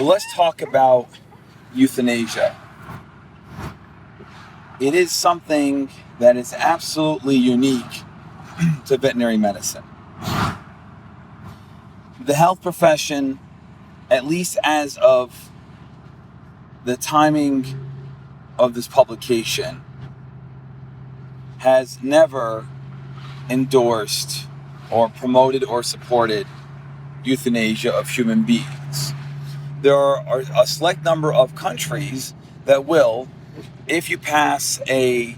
So let's talk about euthanasia. It is something that is absolutely unique to veterinary medicine. The health profession, at least as of the timing of this publication, has never endorsed or promoted or supported euthanasia of human beings. There are a select number of countries that will, if you pass a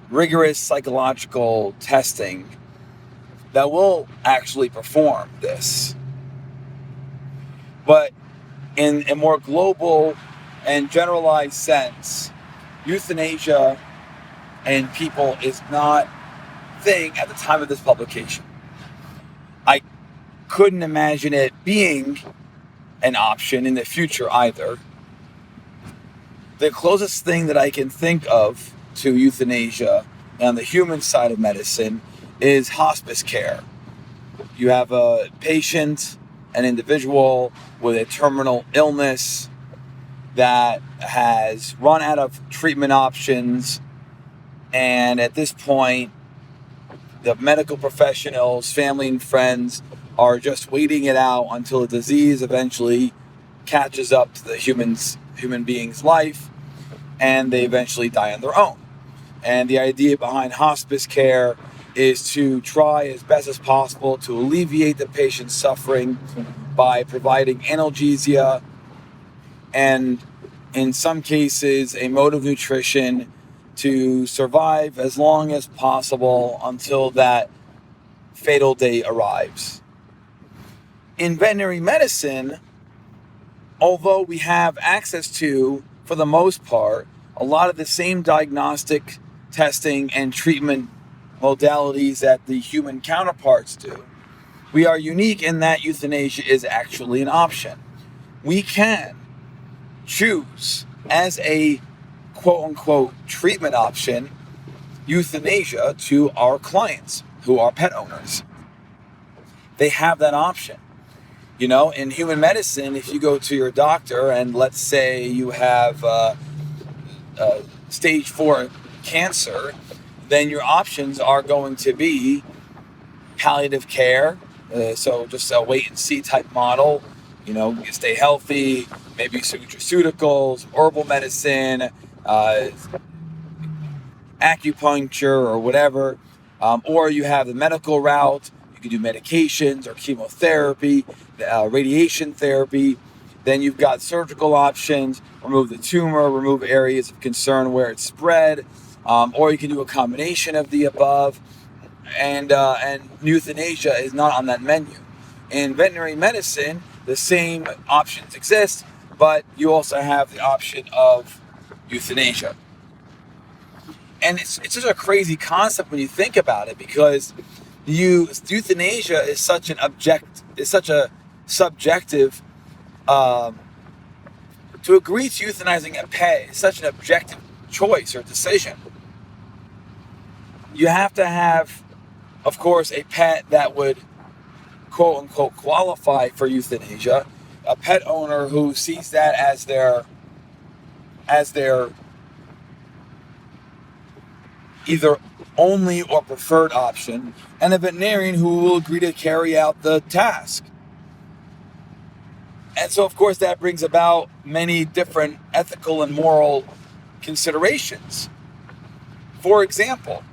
rigorous psychological testing, that will actually perform this. But in a more global and generalized sense, euthanasia in people is not a thing at the time of this publication. I couldn't imagine it being an option in the future either. The closest thing that I can think of to euthanasia on the human side of medicine is hospice care. You have a patient, an individual with a terminal illness that has run out of treatment options, and at this point, the medical professionals, family and friends are just waiting it out until the disease eventually catches up to the human being's life, and they eventually die on their own. And the idea behind hospice care is to try as best as possible to alleviate the patient's suffering by providing analgesia and, in some cases, a mode of nutrition to survive as long as possible until that fatal day arrives. In veterinary medicine, although we have access to, for the most part, a lot of the same diagnostic testing and treatment modalities that the human counterparts do, we are unique in that euthanasia is actually an option. We can choose as a quote-unquote treatment option euthanasia to our clients who are pet owners. They have that option. You know, in human medicine, if you go to your doctor and let's say you have stage 4 cancer, then your options are going to be palliative care, so just a wait-and-see type model. You know, you stay healthy, maybe nutraceuticals, herbal medicine, acupuncture or whatever, or you have the medical route. You can do medications or chemotherapy, radiation therapy. Then you've got surgical options, remove the tumor, remove areas of concern where it's spread, or you can do a combination of the above. And euthanasia is not on that menu. In veterinary medicine, the same options exist, but you also have the option of euthanasia. And it's such a crazy concept when you think about it, because euthanasia is such a subjective. To agree to euthanizing a pet is such an objective choice or decision. You have to have, of course, a pet that would quote-unquote qualify for euthanasia, a pet owner who sees that as their either only or preferred option, and a veterinarian who will agree to carry out the task. And so, of course, that brings about many different ethical and moral considerations. For example,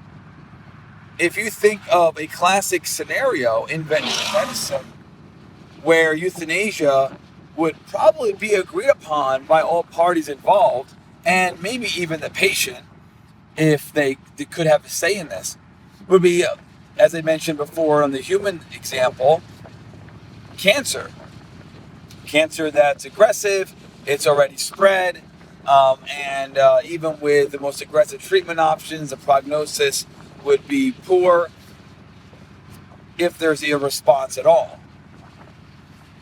if you think of a classic scenario in veterinary medicine where euthanasia would probably be agreed upon by all parties involved, and maybe even the patient, if they could have a say in this, would be, as I mentioned before on the human example, cancer. Cancer that's aggressive, it's already spread, and even with the most aggressive treatment options, the prognosis would be poor if there's a response at all.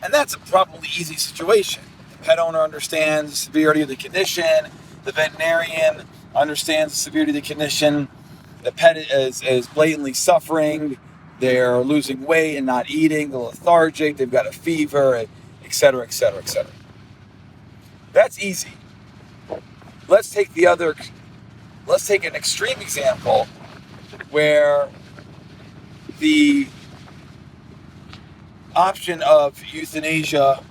And that's a probably easy situation. The pet owner understands the severity of the condition, the veterinarian understands the severity of the condition, the pet is blatantly suffering, they're losing weight and not eating, they're lethargic, they've got a fever, etc., etc., etc. That's easy. Let's take an extreme example where the option of euthanasia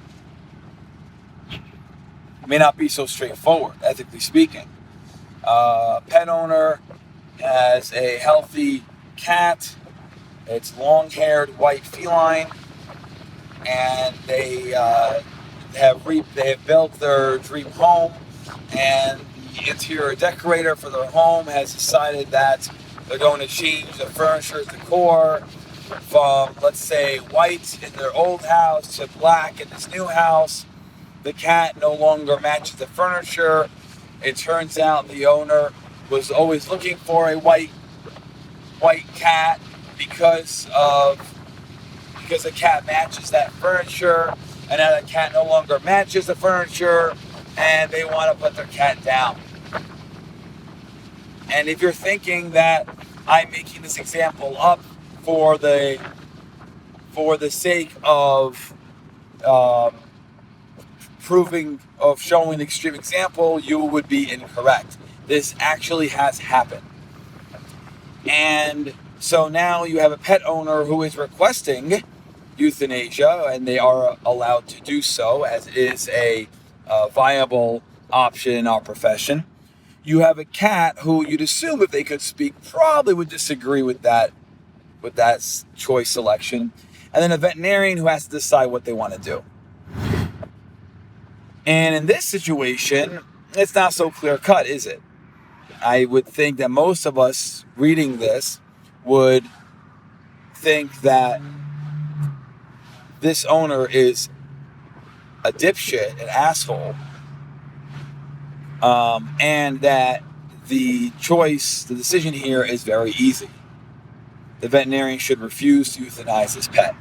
may not be so straightforward, ethically speaking. Pet owner has a healthy cat. It's long-haired white feline, and they have built their dream home, and the interior decorator for their home has decided that they're going to change the furniture decor from, let's say, white in their old house to black in this new house. The cat no longer matches the furniture. It turns out the owner was always looking for a white cat because the cat matches that furniture, and now the cat no longer matches the furniture, and they want to put their cat down. And if you're thinking that I'm making this example up for the sake of showing an extreme example, you would be incorrect. This actually has happened. And so now you have a pet owner who is requesting euthanasia, and they are allowed to do so, as it is a viable option in our profession. You have a cat who you'd assume, if they could speak, probably would disagree with that choice selection. And then a veterinarian who has to decide what they want to do. And in this situation, it's not so clear-cut, is it? I would think that most of us reading this would think that this owner is a dipshit, an asshole, and that the decision here is very easy. The veterinarian should refuse to euthanize his pet.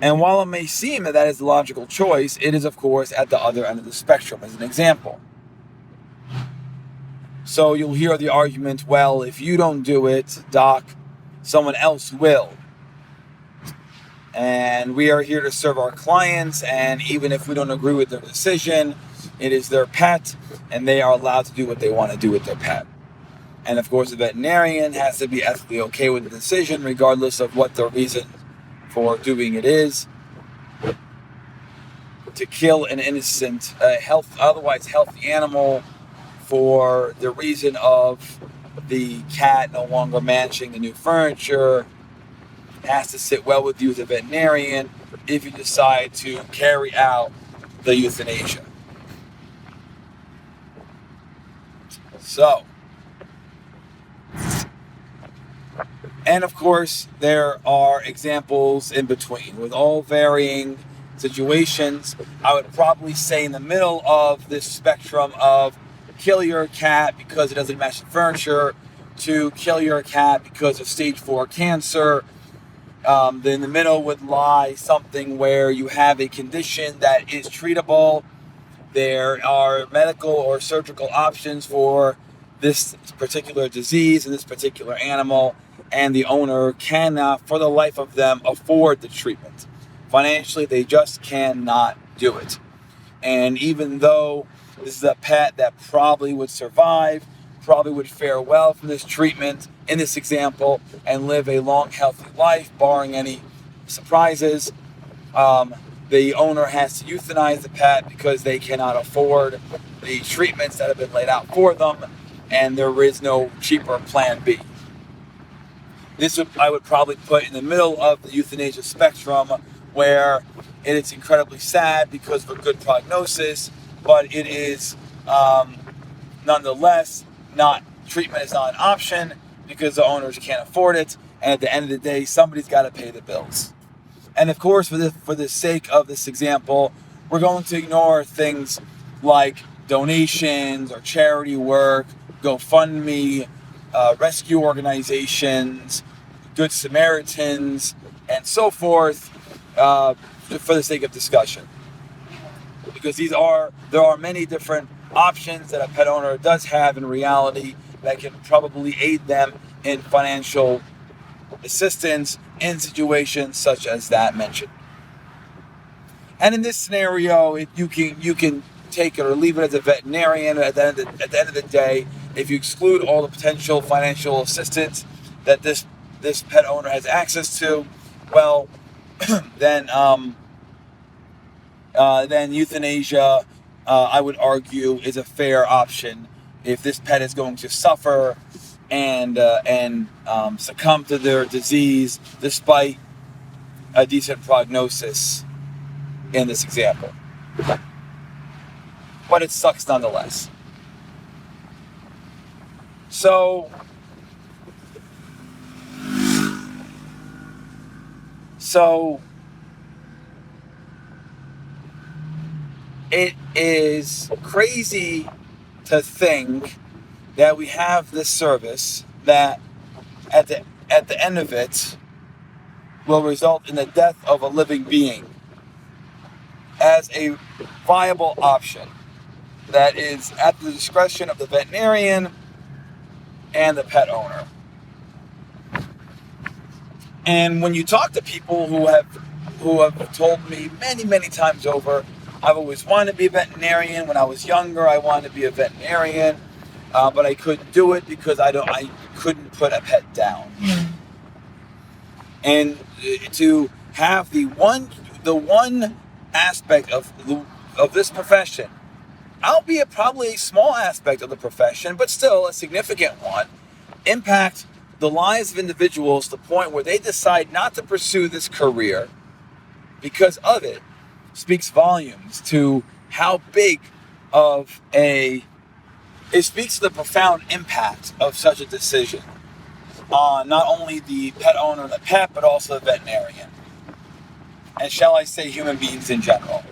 And while it may seem that is the logical choice, it is, of course, at the other end of the spectrum, as an example. So you'll hear the argument, well, if you don't do it, doc, someone else will. And we are here to serve our clients, and even if we don't agree with their decision, it is their pet, and they are allowed to do what they want to do with their pet. And of course, the veterinarian has to be ethically okay with the decision, regardless of what the reason for doing it is. To kill an innocent, otherwise healthy animal for the reason of the cat no longer matching the new furniture has to sit well with you as a veterinarian if you decide to carry out the euthanasia. So, and of course, there are examples in between. With all varying situations, I would probably say in the middle of this spectrum of kill your cat because it doesn't match the furniture to kill your cat because of stage 4 cancer, then in the middle would lie something where you have a condition that is treatable. There are medical or surgical options for this particular disease and this particular animal, and the owner cannot, for the life of them, afford the treatment. Financially, they just cannot do it. And even though this is a pet that probably would survive, probably would fare well from this treatment, in this example, and live a long, healthy life, barring any surprises, the owner has to euthanize the pet because they cannot afford the treatments that have been laid out for them, and there is no cheaper plan B. I would probably put in the middle of the euthanasia spectrum, where it is incredibly sad because of a good prognosis, but it is nonetheless treatment is not an option because the owners can't afford it, and at the end of the day, somebody's got to pay the bills. And of course, for the sake of this example, we're going to ignore things like donations or charity work, GoFundMe, rescue organizations, Good Samaritans, and so forth, for the sake of discussion. Because there are many different options that a pet owner does have in reality that can probably aid them in financial assistance in situations such as that mentioned. And in this scenario, you can take it or leave it as a veterinarian. At the end of the day, if you exclude all the potential financial assistance that this pet owner has access to, well, then euthanasia, I would argue, is a fair option if this pet is going to suffer and succumb to their disease despite a decent prognosis in this example. But it sucks nonetheless. So it is crazy to think that we have this service that at the end of it will result in the death of a living being as a viable option that is at the discretion of the veterinarian and the pet owner. And when you talk to people who have told me many times over, I've always wanted to be a veterinarian. When I was younger, I wanted to be a veterinarian, but I couldn't do it because I couldn't put a pet down. And to have the one aspect of this profession, albeit probably a small aspect of the profession, but still a significant one, impact the lives of individuals to the point where they decide not to pursue this career because of it, speaks volumes to how big of it speaks to the profound impact of such a decision on not only the pet owner and the pet, but also the veterinarian. And shall I say human beings in general.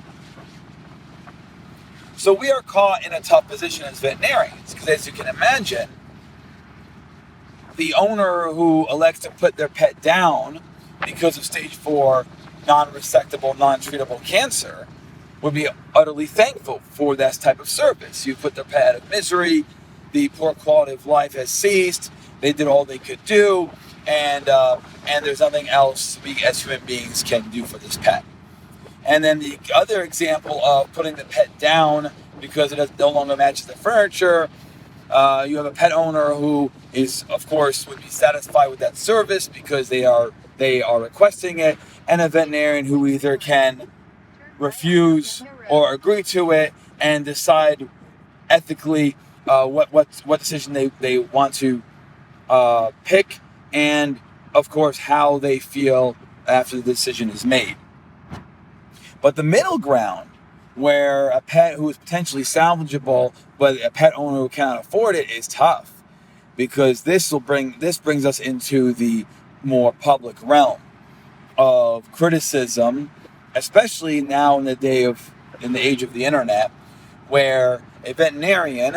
So we are caught in a tough position as veterinarians, because as you can imagine, the owner who elects to put their pet down because of stage 4 non-resectable, non-treatable cancer would be utterly thankful for that type of service. You put their pet out of misery, the poor quality of life has ceased, they did all they could do, and there's nothing else we as human beings can do for this pet. And then the other example of putting the pet down because it no longer matches the furniture, you have a pet owner who is, of course, would be satisfied with that service because they are requesting it, and a veterinarian who either can refuse or agree to it and decide ethically what decision they want to pick, and of course how they feel after the decision is made. But the middle ground, where a pet who is potentially salvageable but a pet owner who cannot afford it, is tough, because this brings us into the more public realm of criticism, especially now in the age of the internet, where a veterinarian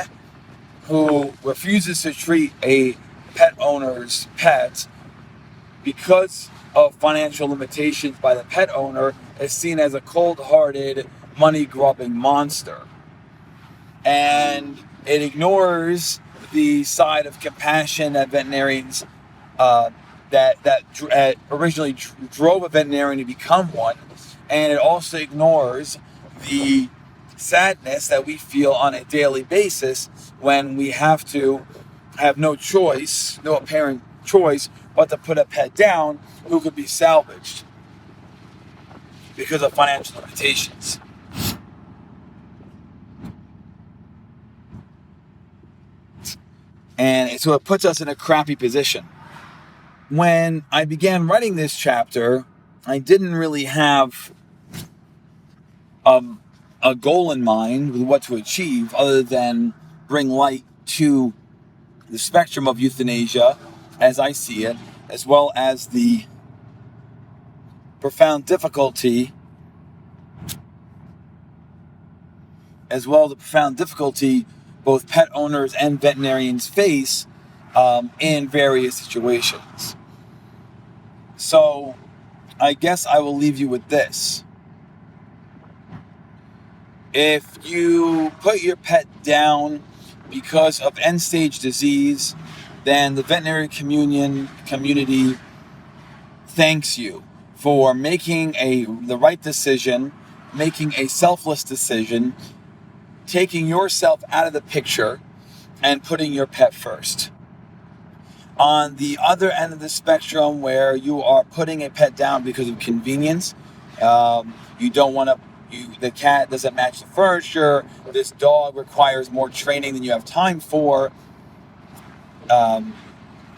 who refuses to treat a pet owner's pet because of financial limitations by the pet owner is seen as a cold-hearted, money-grubbing monster. And it ignores the side of compassion that veterinarians that originally drove a veterinarian to become one, and it also ignores the sadness that we feel on a daily basis when we have to have no apparent choice, but to put a pet down who could be salvaged because of financial limitations. And so it puts us in a crappy position. When I began writing this chapter, I didn't really have a goal in mind with what to achieve other than bring light to the spectrum of euthanasia as I see it, as well as the profound difficulty both pet owners and veterinarians face in various situations. So I guess I will leave you with this. If you put your pet down because of end-stage disease, then the veterinary community thanks you for making the right decision making a selfless decision, taking yourself out of the picture and putting your pet first. On the other end of the spectrum, where you are putting a pet down because of convenience, you don't want to, the cat doesn't match the furniture, this dog requires more training than you have time for,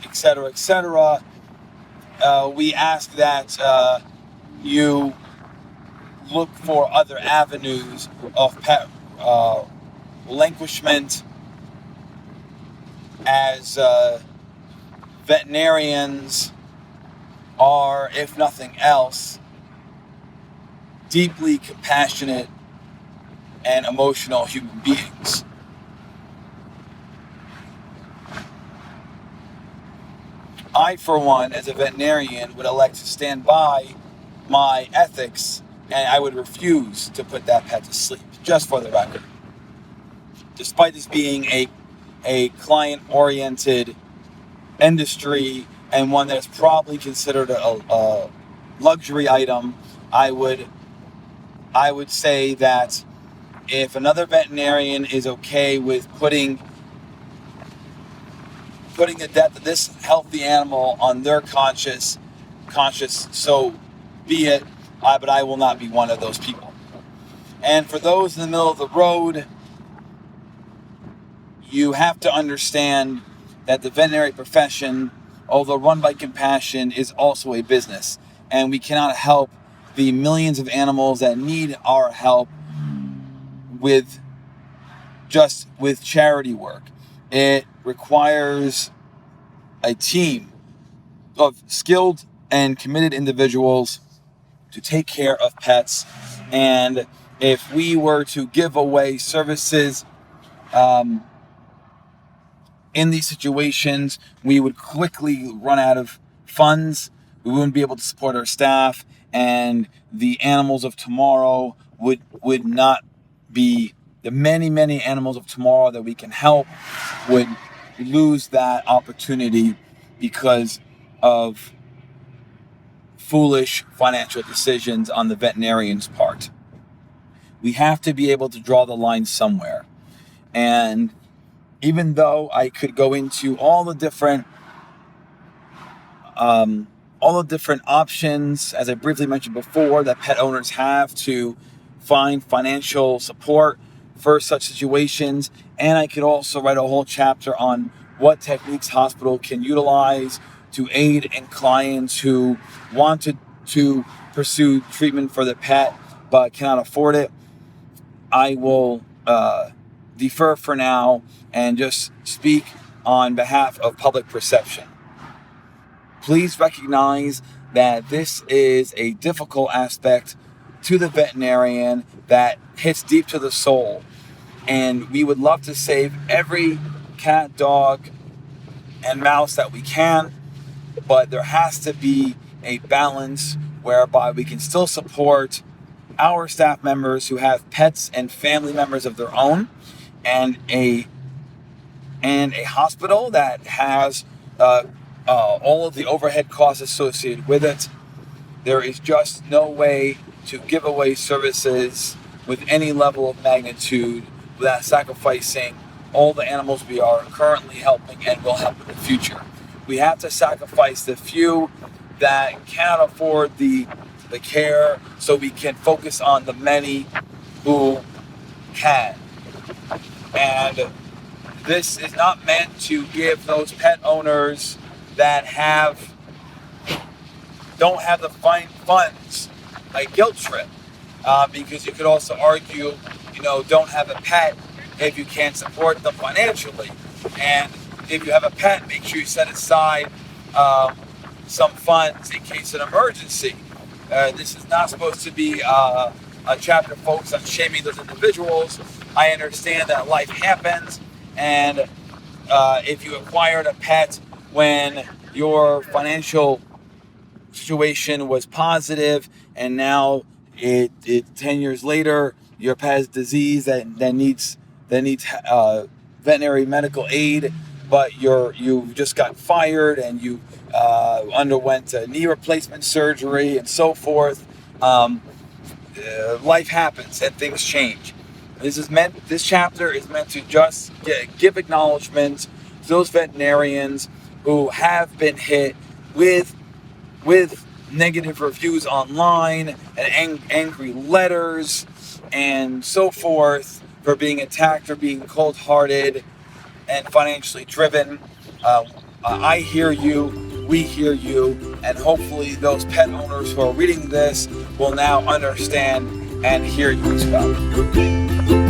etc., etc. We ask that you look for other avenues of pet relinquishment, as veterinarians are, if nothing else, deeply compassionate and emotional human beings. I, for one, as a veterinarian, would elect to stand by my ethics, and I would refuse to put that pet to sleep, just for the record. Despite this being a client-oriented industry and one that's probably considered a luxury item, I would say that if another veterinarian is okay with putting the death of this healthy animal on their conscience, so be it. But I will not be one of those people. And for those in the middle of the road, you have to understand that the veterinary profession, although run by compassion, is also a business. And we cannot help the millions of animals that need our help with charity work. It requires a team of skilled and committed individuals to take care of pets. And if we were to give away services in these situations, we would quickly run out of funds. We wouldn't be able to support our staff, and the animals of tomorrow would not be, the many animals of tomorrow that we can help would lose that opportunity because of foolish financial decisions on the veterinarian's part. We have to be able to draw the line somewhere. And even though I could go into all the different options, as I briefly mentioned before, that pet owners have to find financial support for such situations, and I could also write a whole chapter on what techniques hospital can utilize to aid in clients who wanted to pursue treatment for their pet but cannot afford it. I will defer for now and just speak on behalf of public perception. Please recognize that this is a difficult aspect to the veterinarian that hits deep to the soul. And we would love to save every cat, dog, and mouse that we can, but there has to be a balance whereby we can still support our staff members who have pets and family members of their own, and a hospital that has all of the overhead costs associated with it. There is just no way to give away services with any level of magnitude without sacrificing all the animals we are currently helping and will help in the future. We have to sacrifice the few that cannot afford the care so we can focus on the many who can. And this is not meant to give those pet owners that don't have the funds a guilt trip, because you could also argue, don't have a pet if you can't support them financially. And if you have a pet, make sure you set aside some funds in case of an emergency. This is not supposed to be a chapter focused on shaming those individuals. I understand that life happens, and if you acquired a pet when your financial situation was positive, and now 10 years later your pet has disease that needs veterinary medical aid, but you've just got fired and you underwent knee replacement surgery and so forth. life happens and things change. This chapter is meant to just give acknowledgement to those veterinarians who have been hit with negative reviews online and angry letters and so forth, for being attacked, for being cold-hearted and financially driven. I hear you, we hear you, and hopefully those pet owners who are reading this will now understand and hear you as well.